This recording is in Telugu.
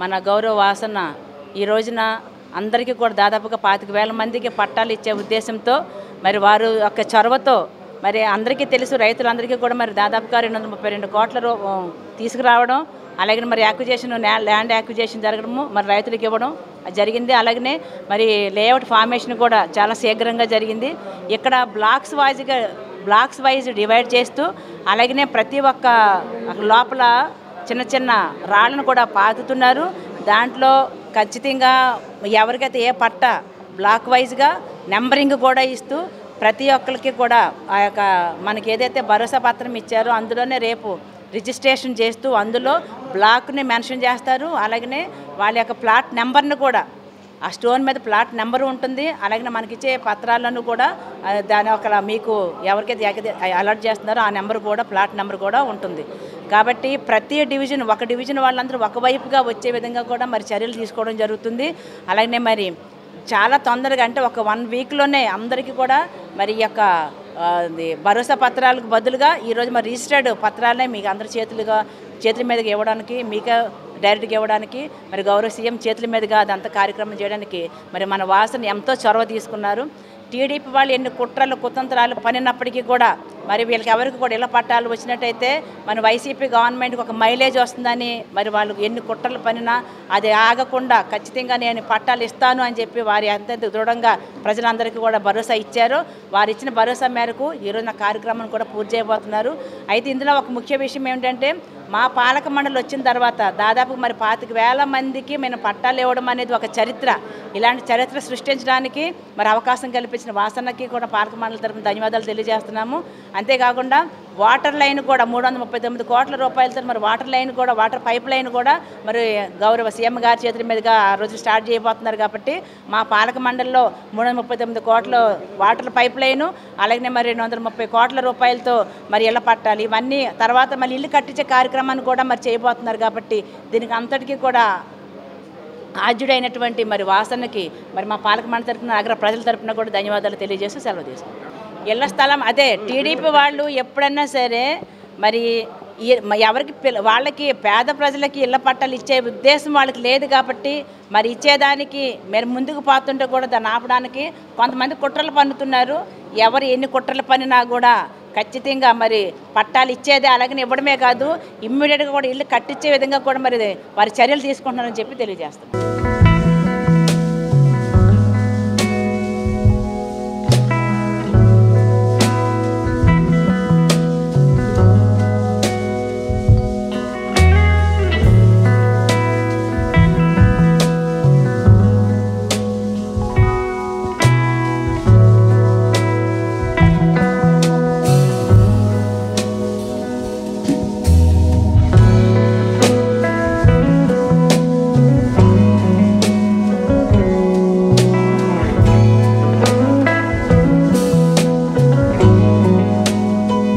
మన గౌరవ వాసన ఈ రోజున అందరికీ కూడా దాదాపుగా 25,000 మందికి పట్టాలు ఇచ్చే ఉద్దేశంతో మరి వారు యొక్క చొరవతో మరి అందరికీ తెలుసు రైతులందరికీ కూడా మరి దాదాపుగా 232 కోట్ల తీసుకురావడం, అలాగే మరి ల్యాండ్ యాక్విజేషన్ జరగడము మరి రైతులకు ఇవ్వడం జరిగింది. అలాగనే మరి లేఅవుట్ ఫార్మేషన్ కూడా చాలా శీఘ్రంగా జరిగింది. ఇక్కడ బ్లాక్స్ వైజ్ డివైడ్ చేస్తూ అలాగనే ప్రతి ఒక్క లోపల చిన్న చిన్న రాళ్ళను కూడా పాతుతున్నారు. దాంట్లో ఖచ్చితంగా ఎవరికైతే ఏ పట్ట బ్లాక్ వైజ్గా నెంబరింగ్ కూడా ఇస్తూ ప్రతి ఒక్కరికి కూడా ఆ యొక్క మనకి ఏదైతే భరోసా పత్రం ఇచ్చారో అందులోనే రేపు రిజిస్ట్రేషన్ చేస్తూ అందులో బ్లాక్ని మెన్షన్ చేస్తారు. అలాగనే వాళ్ళ యొక్క ప్లాట్ నెంబర్ను కూడా ఆ స్టోన్ మీద ప్లాట్ నెంబర్ ఉంటుంది. అలాగే మనకిచ్చే పత్రాలను కూడా దాని ఒక మీకు ఎవరికైతే అలర్ట్ చేస్తున్నారో ఆ నెంబర్ కూడా ప్లాట్ నెంబర్ కూడా ఉంటుంది. కాబట్టి ప్రతి ఒక డివిజన్ వాళ్ళందరూ ఒకవైపుగా వచ్చే విధంగా కూడా మరి చర్యలు తీసుకోవడం జరుగుతుంది. అలాగే మరి చాలా తొందరగా అంటే ఒక 1 వీక్లోనే అందరికీ కూడా మరి ఈ యొక్క భరోసా పత్రాలకు బదులుగా ఈరోజు మరి రిజిస్టర్డ్ పత్రాలనే మీకు అందరి చేతుల మీదకి ఇవ్వడానికి మీకు డైరెక్ట్గా ఇవ్వడానికి మరి గౌరవ సీఎం చేతుల మీదుగా అదంతా కార్యక్రమం చేయడానికి మరి మన వాసన ఎంతో చొరవ తీసుకున్నారు. టీడీపీ వాళ్ళు ఎన్ని కుతంత్రాలు పనినప్పటికీ కూడా మరి వీళ్ళకి ఎవరికి కూడా ఇళ్ల పట్టాలు వచ్చినట్టయితే మన వైసీపీ గవర్నమెంట్కి ఒక మైలేజ్ వస్తుందని మరి వాళ్ళు ఎన్ని కుట్రలు పనినా అది ఆగకుండా ఖచ్చితంగా నేను పట్టాలు ఇస్తాను అని చెప్పి వారి అంత దృఢంగా ప్రజలందరికీ కూడా భరోసా ఇచ్చారు. వారు ఇచ్చిన భరోసా మేరకు ఈరోజు నా కార్యక్రమం కూడా పూర్తి చేయబోతున్నారు. అయితే ఇందులో ఒక ముఖ్య విషయం ఏమిటంటే మా పాలక మండలి వచ్చిన తర్వాత దాదాపు మరి 25,000 మందికి మేము పట్టాలు ఇవ్వడం అనేది ఒక చరిత్ర. ఇలాంటి చరిత్ర సృష్టించడానికి మరి అవకాశం కల్పించిన వాసనకి కూడా పాలక మండలి తరఫున ధన్యవాదాలు తెలియజేస్తున్నాము. అంతేకాకుండా వాటర్ లైన్ కూడా 339 కోట్ల రూపాయలతో మరి వాటర్ పైప్ లైన్ కూడా మరి గౌరవ సీఎం గారి చేతుల మీదుగా ఆ రోజు స్టార్ట్ చేయబోతున్నారు. కాబట్టి మా పాలక మండలిలో 339 కోట్ల వాటర్ పైప్ లైను అలాగే మరి 230 కోట్ల రూపాయలతో మరి ఇళ్ల పట్టాలి ఇవన్నీ తర్వాత మళ్ళీ ఇల్లు కట్టించే కార్యక్రమాన్ని కూడా మరి చేయబోతున్నారు. కాబట్టి దీనికి అంతటికీ కూడా ఆద్యుడైనటువంటి మరి వాసనకి మరి మా పాలక మండలి తరఫున నగర ప్రజల తరఫున కూడా ధన్యవాదాలు తెలియజేస్తూ సెలవు తీసుకుంటాం. ఇళ్ల స్థలం అదే టీడీపీ వాళ్ళు ఎప్పుడన్నా సరే మరి ఎవరికి వాళ్ళకి పేద ప్రజలకి ఇళ్ల పట్టాలు ఇచ్చే ఉద్దేశం వాళ్ళకి లేదు. కాబట్టి మరి ఇచ్చేదానికి మరి ముందుకు పోతుంటే కూడా దాన్ని ఆపడానికి కొంతమంది కుట్రలు పన్నుతున్నారు. ఎవరు ఎన్ని కుట్రలు పన్నినా కూడా ఖచ్చితంగా మరి పట్టాలు ఇచ్చేదే అలాగని ఇవ్వడమే కాదు ఇమ్మీడియట్గా కూడా ఇల్లు కట్టించే విధంగా కూడా మరి వారి చర్యలు తీసుకుంటున్నారని చెప్పి తెలియజేస్తున్నారు.